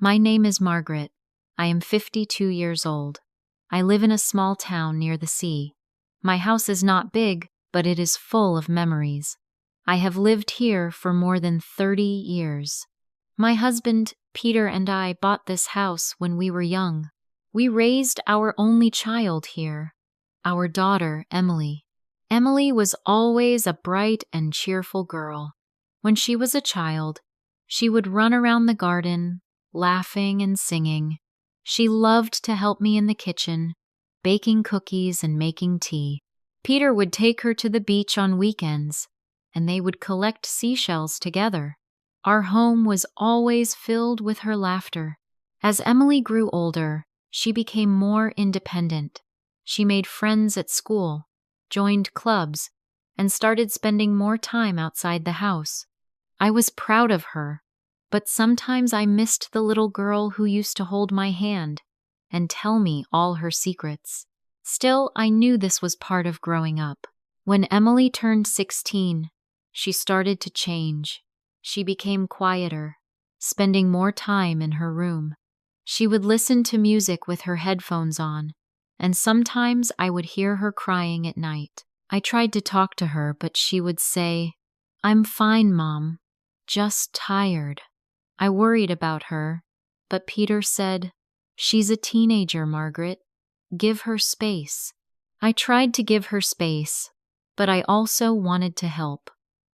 My name is Margaret. I am 52 years old. I live in a small town near the sea. My house is not big, but it is full of memories. I have lived here for more than 30 years. My husband, Peter, and I bought this house when we were young. We raised our only child here, our daughter, Emily. Emily was always a bright and cheerful girl. When she was a child, she would run around the garden, laughing and singing. She loved to help me in the kitchen, baking cookies and making tea. Peter would take her to the beach on weekends, and they would collect seashells together. Our home was always filled with her laughter. As Emily grew older, she became more independent. She made friends at school, joined clubs, and started spending more time outside the house. I was proud of her, but sometimes I missed the little girl who used to hold my hand and tell me all her secrets. Still, I knew this was part of growing up. When Emily turned 16, she started to change. She became quieter, spending more time in her room. She would listen to music with her headphones on, and sometimes I would hear her crying at night. I tried to talk to her, but she would say, "I'm fine, Mom, just tired." I worried about her, but Peter said, "She's a teenager, Margaret. Give her space." I tried to give her space, but I also wanted to help.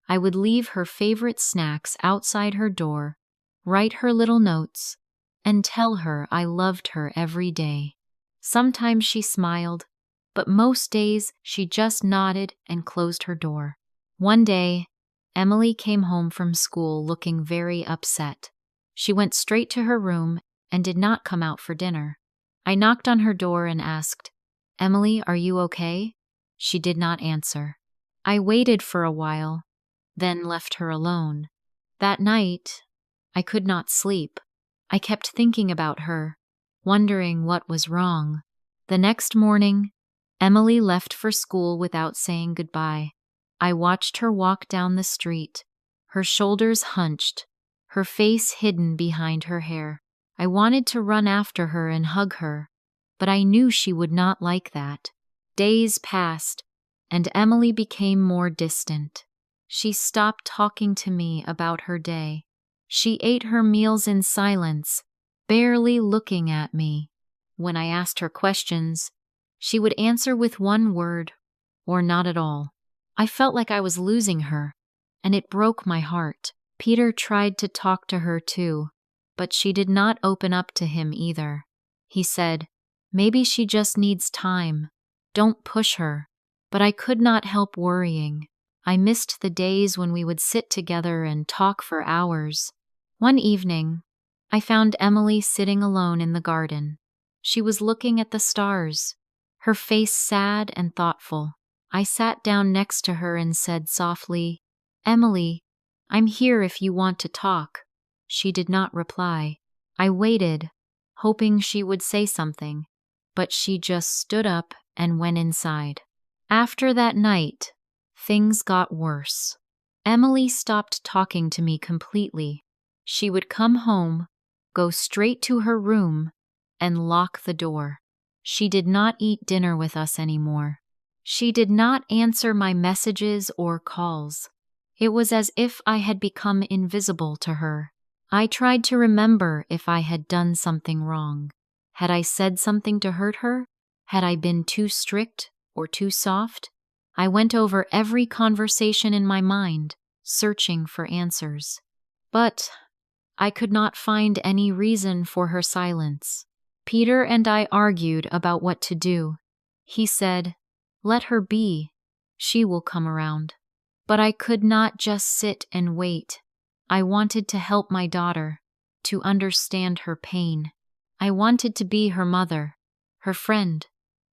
I would leave her favorite snacks outside her door, write her little notes, and tell her I loved her every day. Sometimes she smiled, but most days she just nodded and closed her door. One day, Emily came home from school looking very upset. She went straight to her room and did not come out for dinner. I knocked on her door and asked, "Emily, are you okay?" She did not answer. I waited for a while, then left her alone. That night, I could not sleep. I kept thinking about her, wondering what was wrong. The next morning, Emily left for school without saying goodbye. I watched her walk down the street, her shoulders hunched, her face hidden behind her hair. I wanted to run after her and hug her, but I knew she would not like that. Days passed, and Emily became more distant. She stopped talking to me about her day. She ate her meals in silence, barely looking at me. When I asked her questions, she would answer with one word, or not at all. I felt like I was losing her, and it broke my heart. Peter tried to talk to her too, but she did not open up to him either. He said, "Maybe she just needs time. Don't push her." But I could not help worrying. I missed the days when we would sit together and talk for hours. One evening, I found Emily sitting alone in the garden. She was looking at the stars, her face sad and thoughtful. I sat down next to her and said softly, "Emily, I'm here if you want to talk." She did not reply. I waited, hoping she would say something, but she just stood up and went inside. After that night, things got worse. Emily stopped talking to me completely. She would come home, go straight to her room, and lock the door. She did not eat dinner with us anymore. She did not answer my messages or calls. It was as if I had become invisible to her. I tried to remember if I had done something wrong. Had I said something to hurt her? Had I been too strict or too soft? I went over every conversation in my mind, searching for answers. But I could not find any reason for her silence. Peter and I argued about what to do. He said, "Let her be. She will come around." But I could not just sit and wait. I wanted to help my daughter, to understand her pain. I wanted to be her mother, her friend,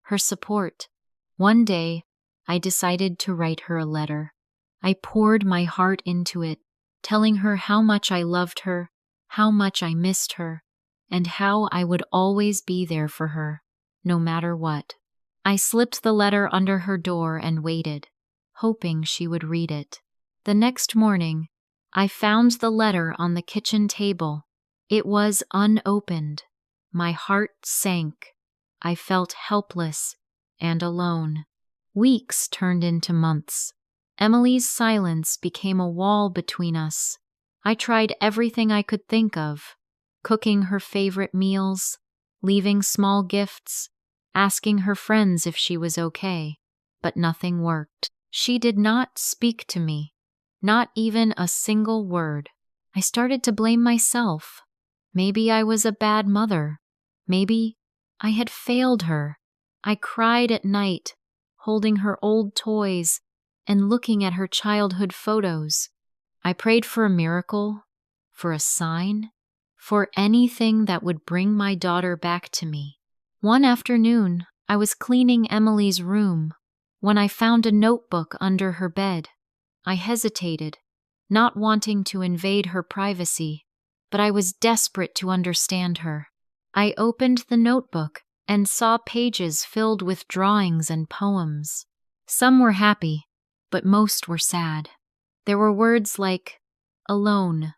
her support. One day, I decided to write her a letter. I poured my heart into it, telling her how much I loved her, how much I missed her, and how I would always be there for her, no matter what. I slipped the letter under her door and waited, hoping she would read it. The next morning, I found the letter on the kitchen table. It was unopened. My heart sank. I felt helpless and alone. Weeks turned into months. Emily's silence became a wall between us. I tried everything I could think of: cooking her favorite meals, leaving small gifts, asking her friends if she was okay. But nothing worked. She did not speak to me, not even a single word. I started to blame myself. Maybe I was a bad mother. Maybe I had failed her. I cried at night, holding her old toys and looking at her childhood photos. I prayed for a miracle, for a sign, for anything that would bring my daughter back to me. One afternoon, I was cleaning Emily's room when I found a notebook under her bed. I hesitated, not wanting to invade her privacy, but I was desperate to understand her. I opened the notebook and saw pages filled with drawings and poems. Some were happy, but most were sad. There were words like alone,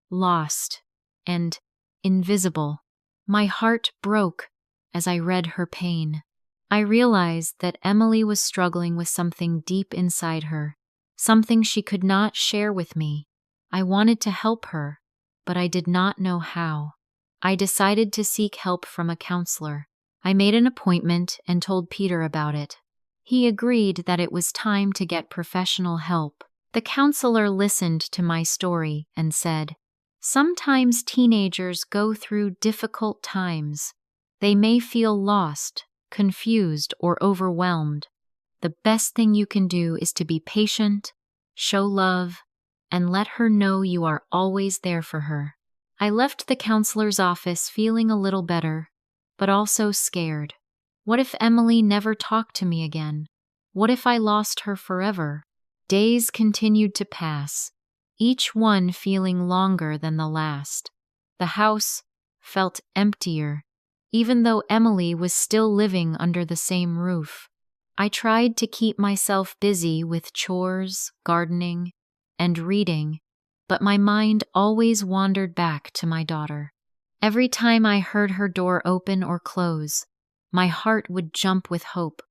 lost, and invisible. My heart broke as I read her pain. I realized that Emily was struggling with something deep inside her, something she could not share with me. I wanted to help her, but I did not know how. I decided to seek help from a counselor. I made an appointment and told Peter about it. He agreed that it was time to get professional help. The counselor listened to my story and said, "Sometimes teenagers go through difficult times. They may feel lost, confused, or overwhelmed. The best thing you can do is to be patient, show love, and let her know you are always there for her." I left the counselor's office feeling a little better, but also scared. What if Emily never talked to me again? What if I lost her forever? Days continued to pass, each one feeling longer than the last. The house felt emptier, even though Emily was still living under the same roof. I tried to keep myself busy with chores, gardening, and reading, but my mind always wandered back to my daughter. Every time I heard her door open or close, my heart would jump with hope,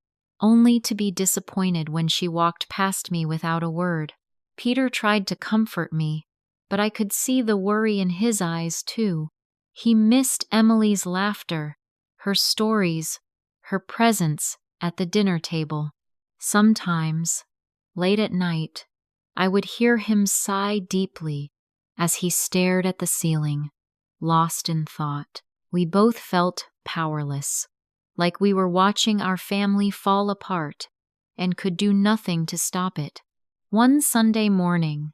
only to be disappointed when she walked past me without a word. Peter tried to comfort me, but I could see the worry in his eyes too. He missed Emily's laughter, her stories, her presence at the dinner table. Sometimes, late at night, I would hear him sigh deeply as he stared at the ceiling, lost in thought. We both felt powerless, like we were watching our family fall apart and could do nothing to stop it. One Sunday morning,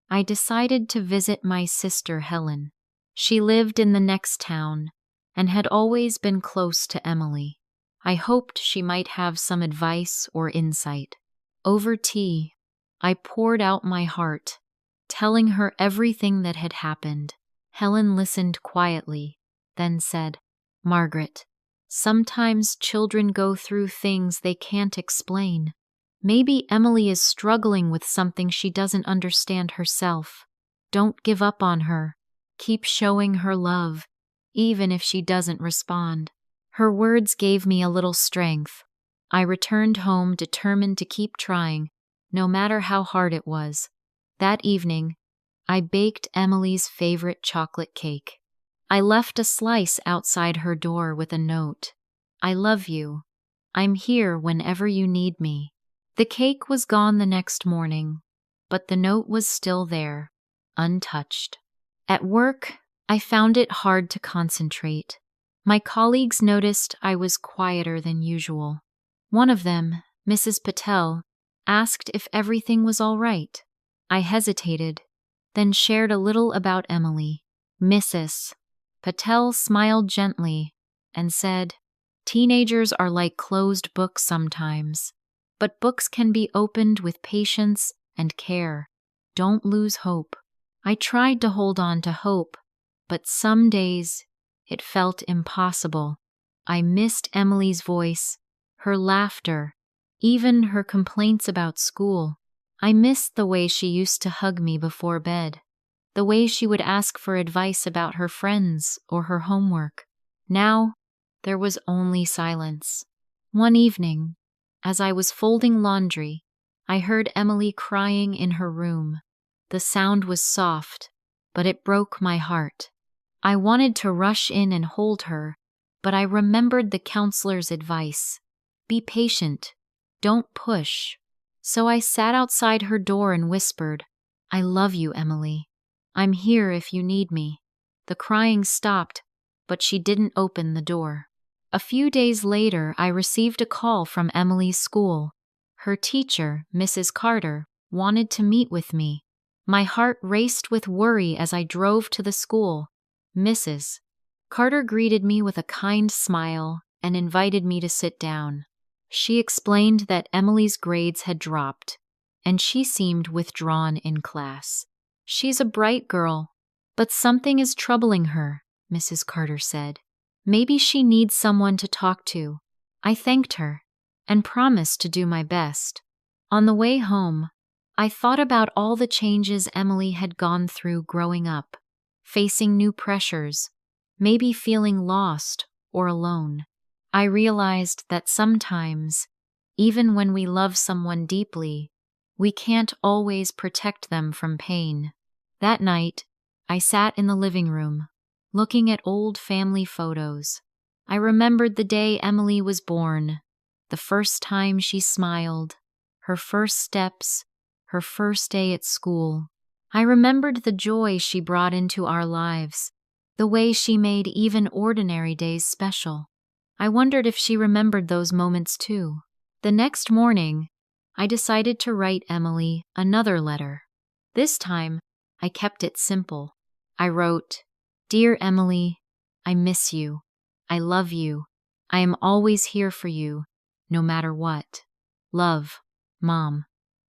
I decided to visit my sister Helen. She lived in the next town and had always been close to Emily. I hoped she might have some advice or insight. Over tea, I poured out my heart, telling her everything that had happened. Helen listened quietly, then said, "Margaret, sometimes children go through things they can't explain. Maybe Emily is struggling with something she doesn't understand herself. Don't give up on her. Keep showing her love, even if she doesn't respond." Her words gave me a little strength. I returned home determined to keep trying, no matter how hard it was. That evening, I baked Emily's favorite chocolate cake. I left a slice outside her door with a note. "I love you. I'm here whenever you need me." The cake was gone the next morning, but the note was still there, untouched. At work, I found it hard to concentrate. My colleagues noticed I was quieter than usual. One of them, Mrs. Patel, asked if everything was all right. I hesitated, then shared a little about Emily. Mrs. Patel smiled gently and said, "Teenagers are like closed books sometimes, but books can be opened with patience and care. Don't lose hope." I tried to hold on to hope, but some days it felt impossible. I missed Emily's voice, her laughter, even her complaints about school. I missed the way she used to hug me before bed. the way she would ask for advice about her friends or her homework. Now, there was only silence. One evening, as I was folding laundry, I heard Emily crying in her room. The sound was soft, but it broke my heart. I wanted to rush in and hold her, but I remembered the counselor's advice. Be patient. Don't push. So I sat outside her door and whispered, I love you, Emily. I'm here if you need me. The crying stopped, but she didn't open the door. A few days later, I received a call from Emily's school. Her teacher, Mrs. Carter, wanted to meet with me. My heart raced with worry as I drove to the school. Mrs. Carter greeted me with a kind smile and invited me to sit down. She explained that Emily's grades had dropped, and she seemed withdrawn in class. She's a bright girl, but something is troubling her, Mrs. Carter said. Maybe she needs someone to talk to. I thanked her and promised to do my best. On the way home, I thought about all the changes Emily had gone through growing up, facing new pressures, maybe feeling lost or alone. I realized that sometimes, even when we love someone deeply, we can't always protect them from pain. That night, I sat in the living room, looking at old family photos. I remembered the day Emily was born, the first time she smiled, her first steps, her first day at school. I remembered the joy she brought into our lives, the way she made even ordinary days special. I wondered if she remembered those moments too. The next morning, I decided to write Emily another letter. This time, I kept it simple. I wrote, Dear Emily, I miss you. I love you. I am always here for you, no matter what. Love, Mom.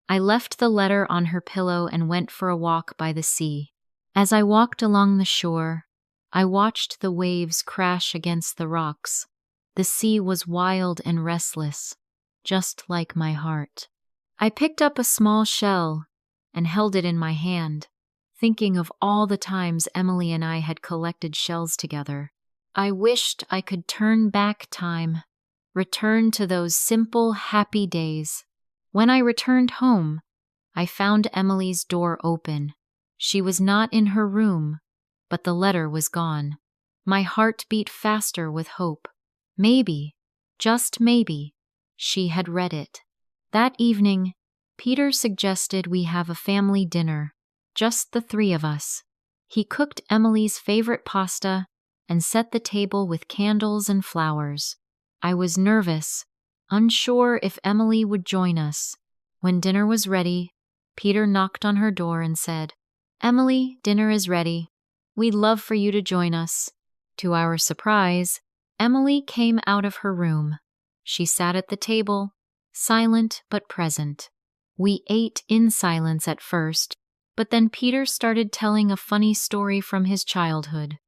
I left the letter on her pillow and went for a walk by the sea. As I walked along the shore, I watched the waves crash against the rocks. The sea was wild and restless, just like my heart. I picked up a small shell and held it in my hand, thinking of all the times Emily and I had collected shells together. I wished I could turn back time, return to those simple, happy days. When I returned home, I found Emily's door open. She was not in her room, but the letter was gone. My heart beat faster with hope. Maybe, just maybe, she had read it. That evening, Peter suggested we have a family dinner, just the three of us. He cooked Emily's favorite pasta and set the table with candles and flowers. I was nervous, unsure if Emily would join us. When dinner was ready, Peter knocked on her door and said, Emily, dinner is ready. We'd love for you to join us. To our surprise, Emily came out of her room. She sat at the table, silent but present. We ate in silence at first, but then Peter started telling a funny story from his childhood.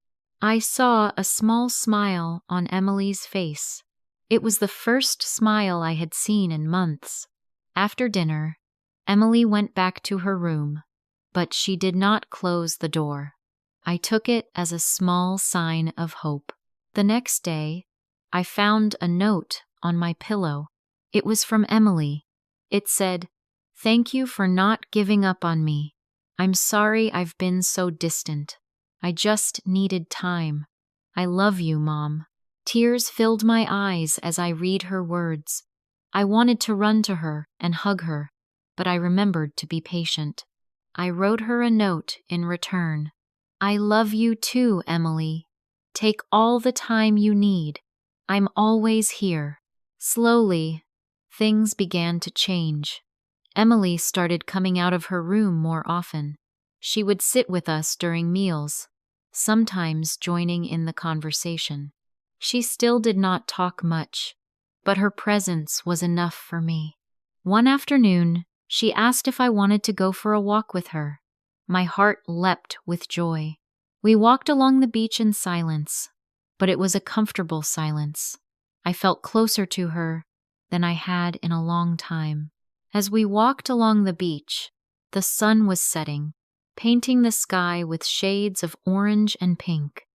I saw a small smile on Emily's face. It was the first smile I had seen in months. After dinner, Emily went back to her room, but she did not close the door. I took it as a small sign of hope. The next day, I found a note on my pillow. It was from Emily. It said, Thank you for not giving up on me. I'm sorry I've been so distant. I just needed time. I love you, Mom. Tears filled my eyes as I read her words. I wanted to run to her and hug her, but I remembered to be patient. I wrote her a note in return. I love you too, Emily. Take all the time you need. I'm always here. Slowly, things began to change. Emily started coming out of her room more often. She would sit with us during meals, sometimes joining in the conversation. She still did not talk much, but her presence was enough for me. One afternoon, she asked if I wanted to go for a walk with her. My heart leapt with joy. We walked along the beach in silence, but it was a comfortable silence. I felt closer to her than I had in a long time. As we walked along the beach, the sun was setting. painting the sky with shades of orange and pink.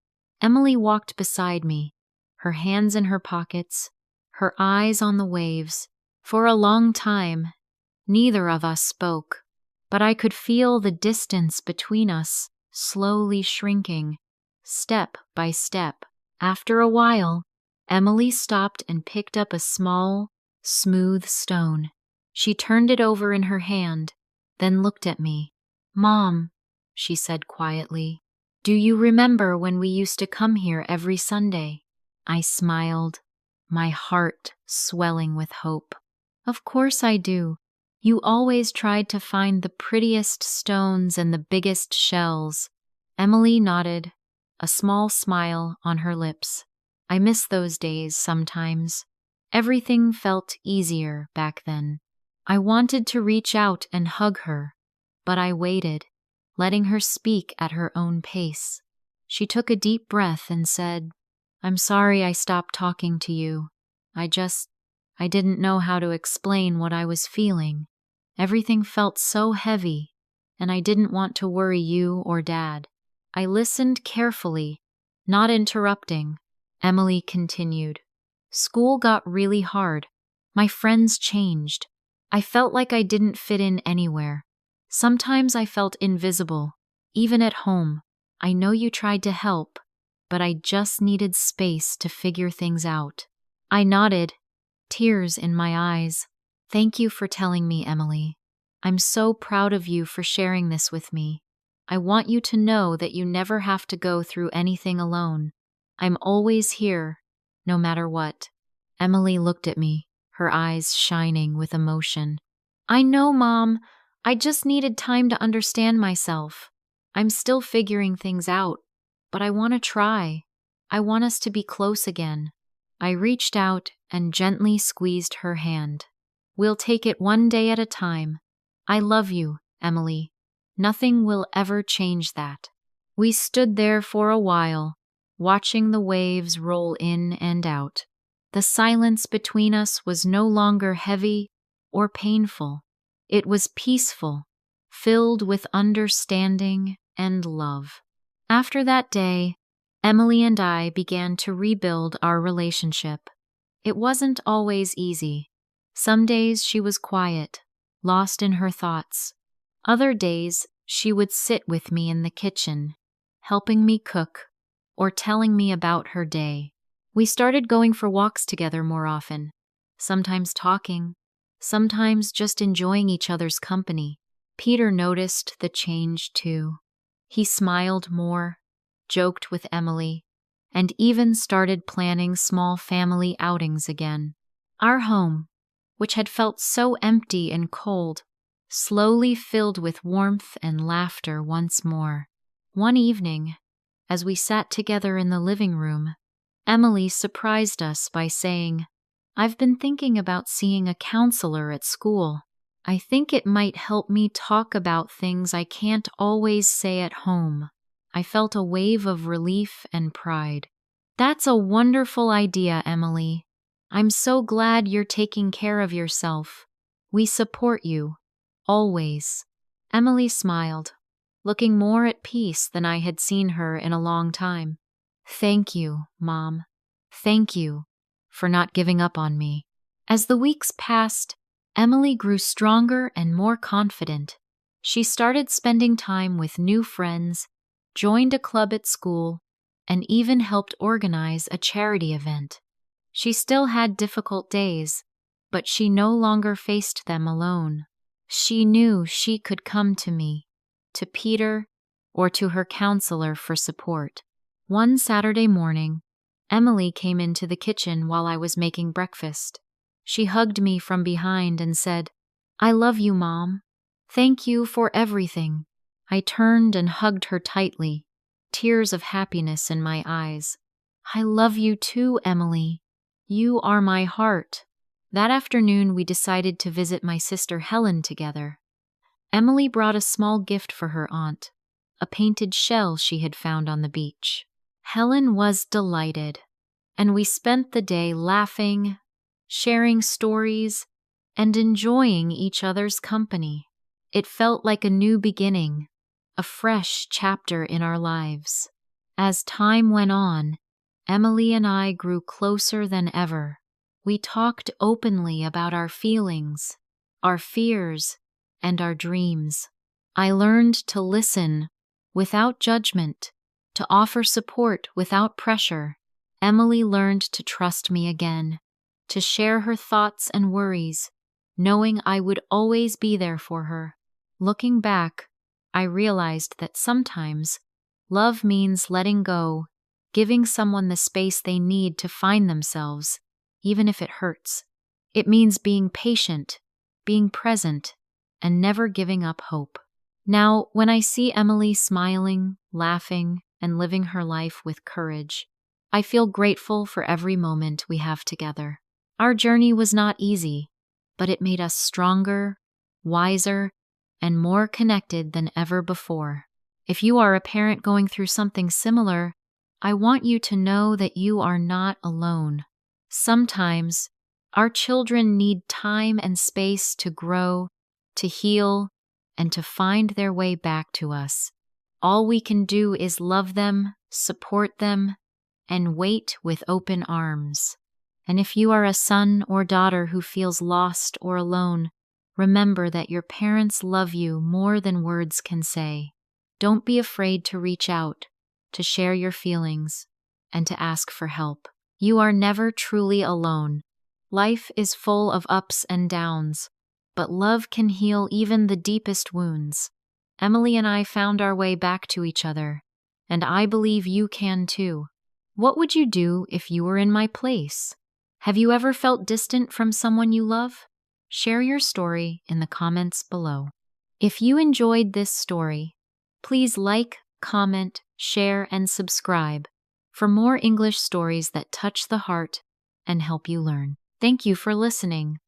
Emily walked beside me, her hands in her pockets, her eyes on the waves. For a long time, neither of us spoke, but I could feel the distance between us slowly shrinking, step by step. After a while, Emily stopped and picked up a small, smooth stone. She turned it over in her hand, then looked at me. "Mom," she said quietly, "do you remember when we used to come here every Sunday?" I smiled, my heart swelling with hope. "Of course I do. You always tried to find the prettiest stones and the biggest shells." Emily nodded, a small smile on her lips. I miss those days sometimes. Everything felt easier back then. I wanted to reach out and hug her, but I waited, letting her speak at her own pace. She took a deep breath and said, "I'm sorry I stopped talking to you. I didn't know how to explain what I was feeling. Everything felt so heavy, and I didn't want to worry you or Dad." I listened carefully, not interrupting. Emily continued. "School got really hard. My friends changed. I felt like I didn't fit in anywhere. Sometimes I felt invisible, even at home. I know you tried to help, but I just needed space to figure things out." I nodded, tears in my eyes. "Thank you for telling me, Emily. I'm so proud of you for sharing this with me. I want you to know that you never have to go through anything alone. I'm always here, no matter what." Emily looked at me, her eyes shining with emotion. "I know, Mom. I just needed time to understand myself. I'm still figuring things out, but I want to try. I want us to be close again." I reached out and gently squeezed her hand. "We'll take it one day at a time. I love you, Emily. Nothing will ever change that." We stood there for a while, watching the waves roll in and out. The silence between us was no longer heavy or painful. It was peaceful, filled with understanding and love. After that day, Emily and I began to rebuild our relationship. It wasn't always easy. Some days she was quiet, lost in her thoughts. Other days she would sit with me in the kitchen, helping me cook or telling me about her day. We started going for walks together more often, sometimes talking, sometimes just enjoying each other's company. Peter noticed the change too. He smiled more, joked with Emily, and even started planning small family outings again. Our home, which had felt so empty and cold, slowly filled with warmth and laughter once more. One evening, as we sat together in the living room, Emily surprised us by saying, "I've been thinking about seeing a counselor at school. I think it might help me talk about things I can't always say at home." I felt a wave of relief and pride. "That's a wonderful idea, Emily. I'm so glad you're taking care of yourself. We support you, always." Emily smiled, looking more at peace than I had seen her in a long time. "Thank you, Mom. Thank you for not giving up on me." As the weeks passed, Emily grew stronger and more confident. She started spending time with new friends, joined a club at school, and even helped organize a charity event. She still had difficult days, but she no longer faced them alone. She knew she could come to me, to Peter, or to her counselor for support. One Saturday morning, Emily came into the kitchen while I was making breakfast. She hugged me from behind and said, "I love you, Mom. Thank you for everything." I turned and hugged her tightly, tears of happiness in my eyes. "I love you too, Emily. You are my heart." That afternoon, we decided to visit my sister Helen together. Emily brought a small gift for her aunt, a painted shell she had found on the beach. Helen was delighted, and we spent the day laughing, sharing stories, and enjoying each other's company. It felt like a new beginning, a fresh chapter in our lives. As time went on, Emily and I grew closer than ever. We talked openly about our feelings, our fears, and our dreams. I learned to listen without judgment, to offer support without pressure. Emily learned to trust me again, to share her thoughts and worries, knowing I would always be there for her. Looking back, I realized that sometimes love means letting go, giving someone the space they need to find themselves, even if it hurts. It means being patient, being present, and never giving up hope. Now, when I see Emily smiling, laughing, and living her life with courage, I feel grateful for every moment we have together. Our journey was not easy, but it made us stronger, wiser, and more connected than ever before. If you are a parent going through something similar, I want you to know that you are not alone. Sometimes, our children need time and space to grow, to heal, and to find their way back to us. All we can do is love them, support them, and wait with open arms. And if you are a son or daughter who feels lost or alone, remember that your parents love you more than words can say. Don't be afraid to reach out, to share your feelings, and to ask for help. You are never truly alone. Life is full of ups and downs, but love can heal even the deepest wounds. Emily and I found our way back to each other, and I believe you can too. What would you do if you were in my place? Have you ever felt distant from someone you love? Share your story in the comments below. If you enjoyed this story, please like, comment, share, and subscribe for more English stories that touch the heart and help you learn. Thank you for listening.